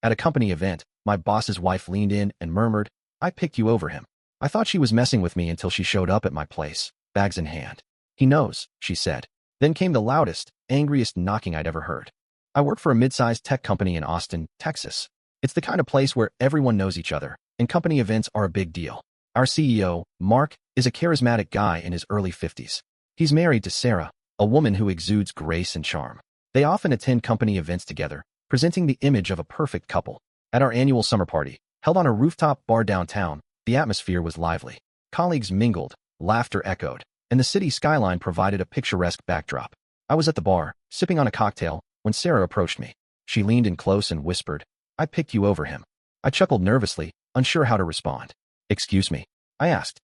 At a company event, my boss's wife leaned in and murmured, "I picked you over him." I thought she was messing with me until she showed up at my place, bags in hand. "He knows," she said. Then came the loudest, angriest knocking I'd ever heard. I work for a mid-sized tech company in Austin, Texas. It's the kind of place where everyone knows each other, and company events are a big deal. Our CEO, Mark, is a charismatic guy in his early 50s. He's married to Sarah, a woman who exudes grace and charm. They often attend company events together, presenting the image of a perfect couple. At our annual summer party, held on a rooftop bar downtown, the atmosphere was lively. Colleagues mingled, laughter echoed, and the city skyline provided a picturesque backdrop. I was at the bar, sipping on a cocktail, when Sarah approached me. She leaned in close and whispered, "I picked you over him." I chuckled nervously, unsure how to respond. "Excuse me?" I asked.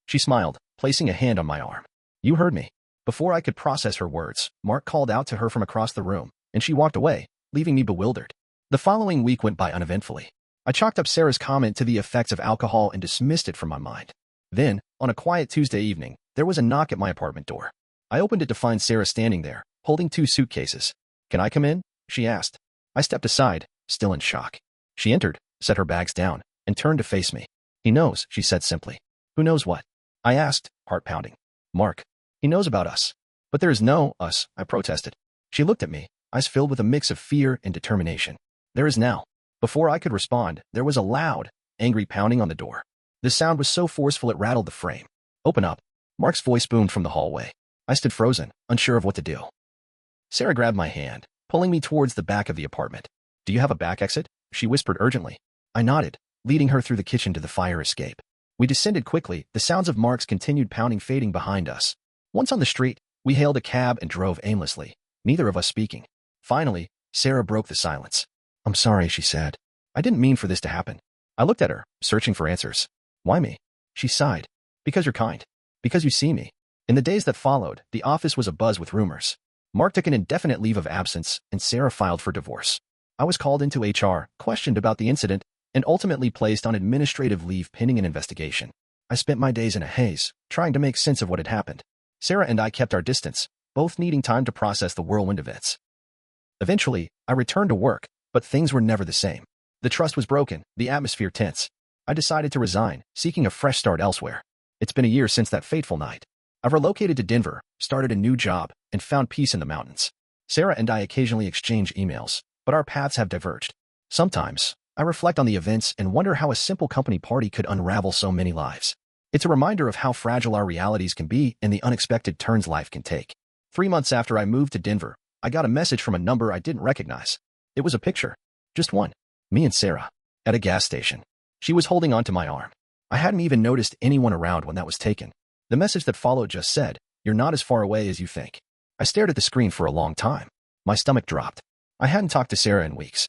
She smiled, placing a hand on my arm. "You heard me." Before I could process her words, Mark called out to her from across the room, and she walked away, leaving me bewildered. The following week went by uneventfully. I chalked up Sarah's comment to the effects of alcohol and dismissed it from my mind. Then, on a quiet Tuesday evening, there was a knock at my apartment door. I opened it to find Sarah standing there, holding 2 suitcases. "Can I come in?" she asked. I stepped aside, still in shock. She entered, set her bags down, and turned to face me. "He knows," she said simply. "Who knows what?" I asked, heart pounding. "Mark. He knows about us." "But there is no us," I protested. She looked at me, eyes filled with a mix of fear and determination. "There is now." Before I could respond, there was a loud, angry pounding on the door. The sound was so forceful it rattled the frame. "Open up." Mark's voice boomed from the hallway. I stood frozen, unsure of what to do. Sarah grabbed my hand, pulling me towards the back of the apartment. "Do you have a back exit?" she whispered urgently. I nodded, leading her through the kitchen to the fire escape. We descended quickly, the sounds of Mark's continued pounding fading behind us. Once on the street, we hailed a cab and drove aimlessly, neither of us speaking. Finally, Sarah broke the silence. "I'm sorry," she said. "I didn't mean for this to happen." I looked at her, searching for answers. "Why me?" She sighed. "Because you're kind. Because you see me." In the days that followed, the office was abuzz with rumors. Mark took an indefinite leave of absence, and Sarah filed for divorce. I was called into HR, questioned about the incident, and ultimately placed on administrative leave pending an investigation. I spent my days in a haze, trying to make sense of what had happened. Sarah and I kept our distance, both needing time to process the whirlwind events. Eventually, I returned to work, but things were never the same. The trust was broken, the atmosphere tense. I decided to resign, seeking a fresh start elsewhere. It's been a year since that fateful night. I've relocated to Denver, started a new job, and found peace in the mountains. Sarah and I occasionally exchange emails, but our paths have diverged. Sometimes, I reflect on the events and wonder how a simple company party could unravel so many lives. It's a reminder of how fragile our realities can be and the unexpected turns life can take. 3 months after I moved to Denver, I got a message from a number I didn't recognize. It was a picture. Just one. Me and Sarah. At a gas station. She was holding onto my arm. I hadn't even noticed anyone around when that was taken. The message that followed just said, "You're not as far away as you think." I stared at the screen for a long time. My stomach dropped. I hadn't talked to Sarah in weeks.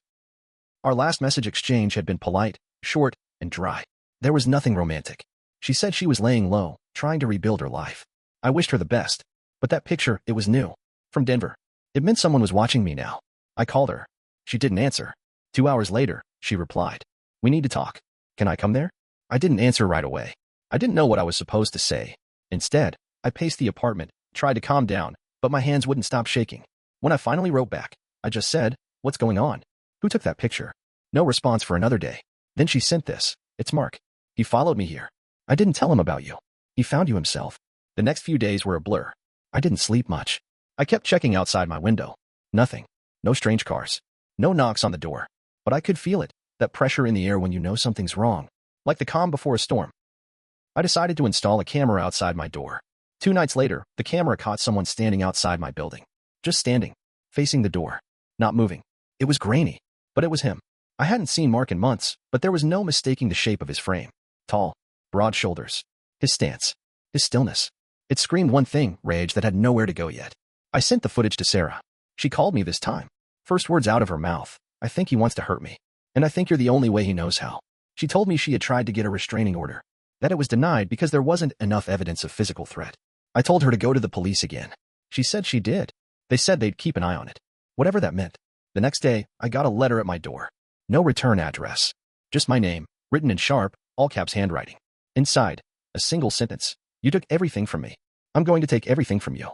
Our last message exchange had been polite, short, and dry. There was nothing romantic. She said she was laying low, trying to rebuild her life. I wished her the best. But that picture, it was new. From Denver. It meant someone was watching me now. I called her. She didn't answer. 2 hours later, she replied, "We need to talk. Can I come there?" I didn't answer right away. I didn't know what I was supposed to say. Instead, I paced the apartment, tried to calm down, but my hands wouldn't stop shaking. When I finally wrote back, I just said, "What's going on? Who took that picture?" No response for another day. Then she sent this. "It's Mark. He followed me here. I didn't tell him about you. He found you himself." The next few days were a blur. I didn't sleep much. I kept checking outside my window. Nothing. No strange cars. No knocks on the door. But I could feel it, that pressure in the air when you know something's wrong. Like the calm before a storm. I decided to install a camera outside my door. 2 nights later, the camera caught someone standing outside my building. Just standing, facing the door, not moving. It was grainy, but it was him. I hadn't seen Mark in months, but there was no mistaking the shape of his frame. Tall, broad shoulders. His stance. His stillness. It screamed one thing, rage that had nowhere to go yet. I sent the footage to Sarah. She called me this time. First words out of her mouth, "I think he wants to hurt me. And I think you're the only way he knows how." She told me she had tried to get a restraining order. That it was denied because there wasn't enough evidence of physical threat. I told her to go to the police again. She said she did. They said they'd keep an eye on it. Whatever that meant. The next day, I got a letter at my door. No return address. Just my name, written in sharp, all-caps handwriting. Inside, a single sentence. "You took everything from me. I'm going to take everything from you."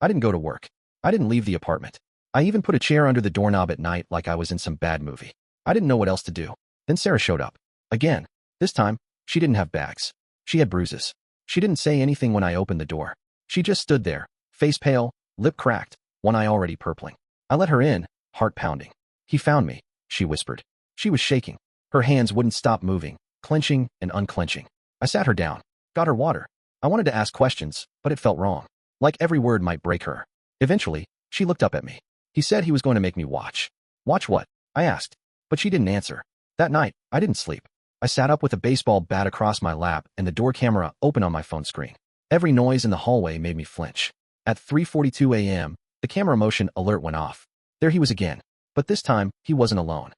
I didn't go to work. I didn't leave the apartment. I even put a chair under the doorknob at night like I was in some bad movie. I didn't know what else to do. Then Sarah showed up. Again. This time, she didn't have bags. She had bruises. She didn't say anything when I opened the door. She just stood there, face pale, lip cracked, one eye already purpling. I let her in, heart pounding. He found me, she whispered. She was shaking. Her hands wouldn't stop moving, clenching and unclenching. I sat her down, got her water. I wanted to ask questions, but it felt wrong. Like every word might break her. Eventually, she looked up at me. He said he was going to make me watch. Watch what? I asked. But she didn't answer. That night, I didn't sleep. I sat up with a baseball bat across my lap and the door camera open on my phone screen. Every noise in the hallway made me flinch. At 3:42 a.m., the camera motion alert went off. There he was again. But this time, he wasn't alone.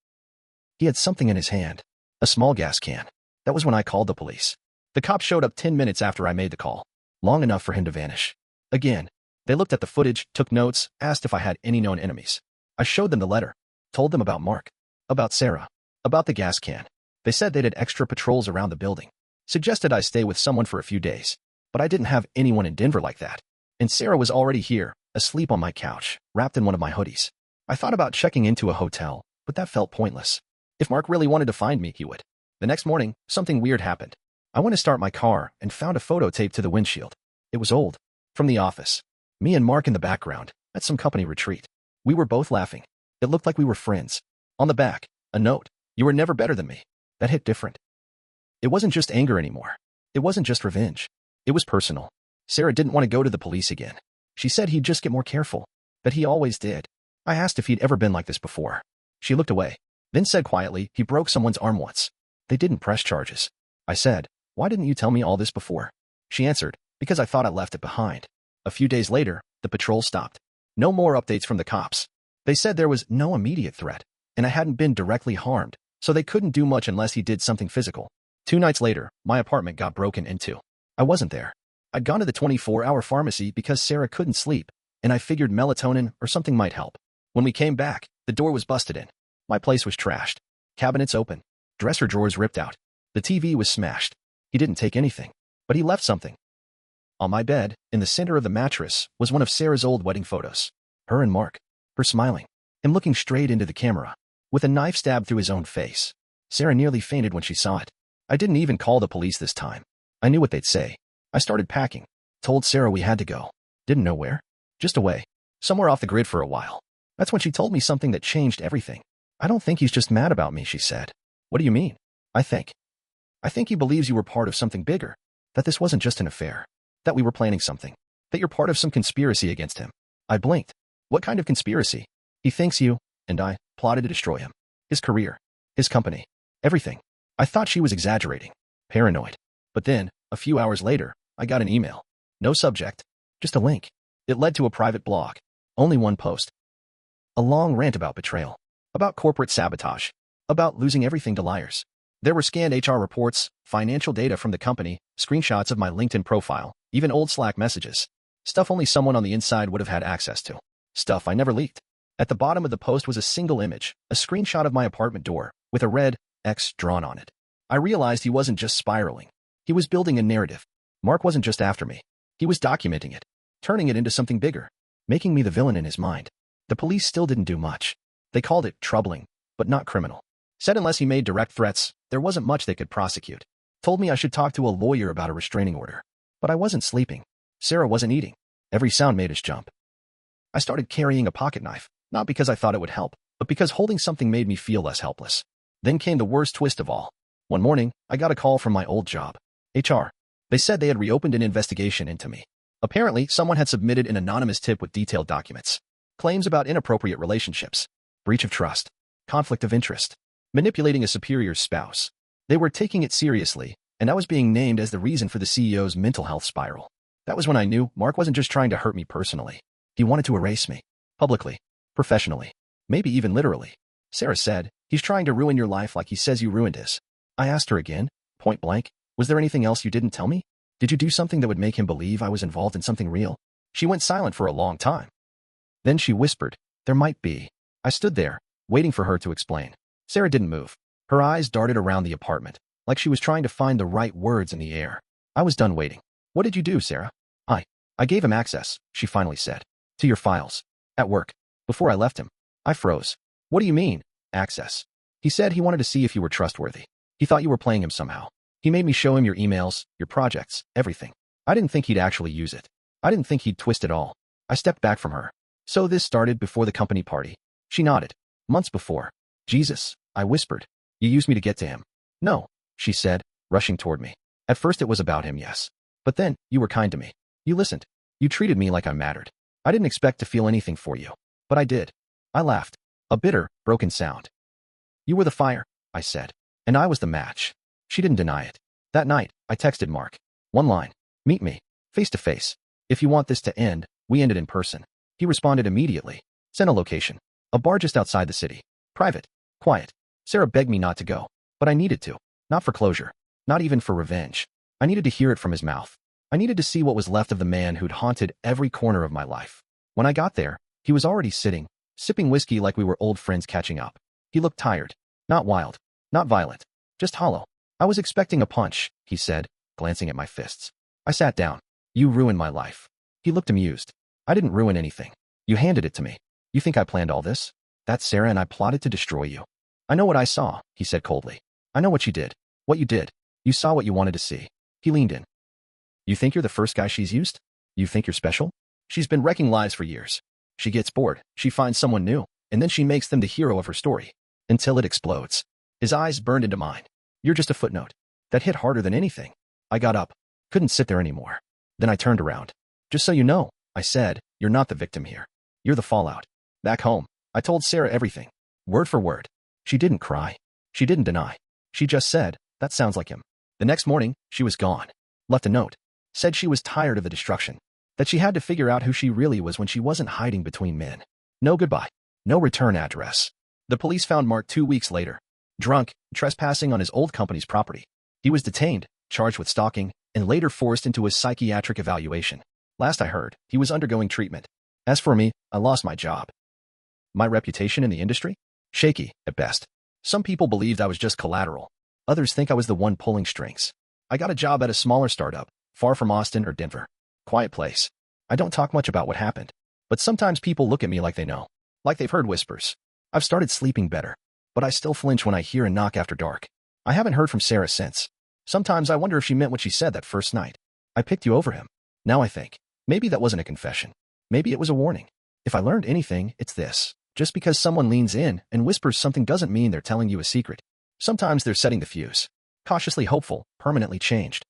He had something in his hand. A small gas can. That was when I called the police. The cops showed up 10 minutes after I made the call. Long enough for him to vanish. Again. They looked at the footage, took notes, asked if I had any known enemies. I showed them the letter. Told them about Mark. About Sarah. About the gas can. They said they did extra patrols around the building. Suggested I stay with someone for a few days. But I didn't have anyone in Denver like that. And Sarah was already here, asleep on my couch, wrapped in one of my hoodies. I thought about checking into a hotel, but that felt pointless. If Mark really wanted to find me, he would. The next morning, something weird happened. I went to start my car and found a photo taped to the windshield. It was old. From the office. Me and Mark in the background, at some company retreat. We were both laughing. It looked like we were friends. On the back, a note. You were never better than me. That hit different. It wasn't just anger anymore. It wasn't just revenge. It was personal. Sarah didn't want to go to the police again. She said he'd just get more careful. That he always did. I asked if he'd ever been like this before. She looked away. Then said quietly, he broke someone's arm once. They didn't press charges. I said, why didn't you tell me all this before? She answered, because I thought I left it behind. A few days later, the patrol stopped. No more updates from the cops. They said there was no immediate threat, and I hadn't been directly harmed, so they couldn't do much unless he did something physical. 2 nights later, my apartment got broken into. I wasn't there. I'd gone to the 24-hour pharmacy because Sarah couldn't sleep, and I figured melatonin or something might help. When we came back, the door was busted in. My place was trashed. Cabinets open. Dresser drawers ripped out. The TV was smashed. He didn't take anything, but he left something. On my bed, in the center of the mattress, was one of Sarah's old wedding photos. Her and Mark. Her smiling. Him looking straight into the camera, with a knife stabbed through his own face. Sarah nearly fainted when she saw it. I didn't even call the police this time. I knew what they'd say. I started packing. Told Sarah we had to go. Didn't know where. Just away. Somewhere off the grid for a while. That's when she told me something that changed everything. I don't think he's just mad about me, she said. What do you mean? I think he believes you were part of something bigger. That this wasn't just an affair. That we were planning something. That you're part of some conspiracy against him. I blinked. What kind of conspiracy? He thinks you, and I, plotted to destroy him. His career. His company. Everything. I thought she was exaggerating. Paranoid. But then, a few hours later, I got an email. No subject. Just a link. It led to a private blog. Only one post. A long rant about betrayal. About corporate sabotage. About losing everything to liars. There were scanned HR reports, financial data from the company, screenshots of my LinkedIn profile, even old Slack messages. Stuff only someone on the inside would have had access to. Stuff I never leaked. At the bottom of the post was a single image, a screenshot of my apartment door, with a red X drawn on it. I realized he wasn't just spiraling. He was building a narrative. Mark wasn't just after me. He was documenting it, turning it into something bigger, making me the villain in his mind. The police still didn't do much. They called it troubling, but not criminal. Said unless he made direct threats, there wasn't much they could prosecute. Told me I should talk to a lawyer about a restraining order. But I wasn't sleeping. Sarah wasn't eating. Every sound made us jump. I started carrying a pocket knife, not because I thought it would help, but because holding something made me feel less helpless. Then came the worst twist of all. One morning, I got a call from my old job. HR. They said they had reopened an investigation into me. Apparently, someone had submitted an anonymous tip with detailed documents. Claims about inappropriate relationships. Breach of trust. Conflict of interest. Manipulating a superior's spouse. They were taking it seriously, and I was being named as the reason for the CEO's mental health spiral. That was when I knew Mark wasn't just trying to hurt me personally. He wanted to erase me. Publicly. Professionally. Maybe even literally. Sarah said, he's trying to ruin your life like he says you ruined his. I asked her again, point blank, was there anything else you didn't tell me? Did you do something that would make him believe I was involved in something real? She went silent for a long time. Then she whispered, there might be. I stood there, waiting for her to explain. Sarah didn't move. Her eyes darted around the apartment, like she was trying to find the right words in the air. I was done waiting. What did you do, Sarah? I gave him access, she finally said. To your files. At work. Before I left him. I froze. What do you mean, access? He said he wanted to see if you were trustworthy. He thought you were playing him somehow. He made me show him your emails, your projects, everything. I didn't think he'd actually use it. I didn't think he'd twist it all. I stepped back from her. So this started before the company party. She nodded. Months before. Jesus, I whispered. You used me to get to him. No, she said, rushing toward me. At first it was about him, yes. But then, you were kind to me. You listened. You treated me like I mattered. I didn't expect to feel anything for you. But I did. I laughed. A bitter, broken sound. You were the fire, I said. And I was the match. She didn't deny it. That night, I texted Mark. One line. Meet me. Face to face. If you want this to end, we end it in person. He responded immediately. Sent a location. A bar just outside the city. Private. Quiet. Sarah begged me not to go. But I needed to. Not for closure. Not even for revenge. I needed to hear it from his mouth. I needed to see what was left of the man who'd haunted every corner of my life. When I got there, he was already sitting, sipping whiskey like we were old friends catching up. He looked tired. Not wild. Not violent. Just hollow. I was expecting a punch, he said, glancing at my fists. I sat down. You ruined my life. He looked amused. I didn't ruin anything. You handed it to me. You think I planned all this? That's Sarah and I plotted to destroy you. I know what I saw, he said coldly. I know what you did. What you did. You saw what you wanted to see. He leaned in. You think you're the first guy she's used? You think you're special? She's been wrecking lives for years. She gets bored, she finds someone new, and then she makes them the hero of her story. Until it explodes. His eyes burned into mine. You're just a footnote. That hit harder than anything. I got up. Couldn't sit there anymore. Then I turned around. Just so you know, I said, you're not the victim here. You're the fallout. Back home, I told Sarah everything. Word for word. She didn't cry. She didn't deny. She just said, that sounds like him. The next morning, she was gone. Left a note. Said she was tired of the destruction. That she had to figure out who she really was when she wasn't hiding between men. No goodbye. No return address. The police found Mark 2 weeks later. Drunk, trespassing on his old company's property. He was detained, charged with stalking, and later forced into a psychiatric evaluation. Last I heard, he was undergoing treatment. As for me, I lost my job. My reputation in the industry? Shaky, at best. Some people believed I was just collateral. Others think I was the one pulling strings. I got a job at a smaller startup, far from Austin or Denver. Quiet place. I don't talk much about what happened. But sometimes people look at me like they know. Like they've heard whispers. I've started sleeping better. But I still flinch when I hear a knock after dark. I haven't heard from Sarah since. Sometimes I wonder if she meant what she said that first night. I picked you over him. Now I think, maybe that wasn't a confession. Maybe it was a warning. If I learned anything, it's this. Just because someone leans in and whispers something doesn't mean they're telling you a secret. Sometimes they're setting the fuse. Cautiously hopeful, permanently changed.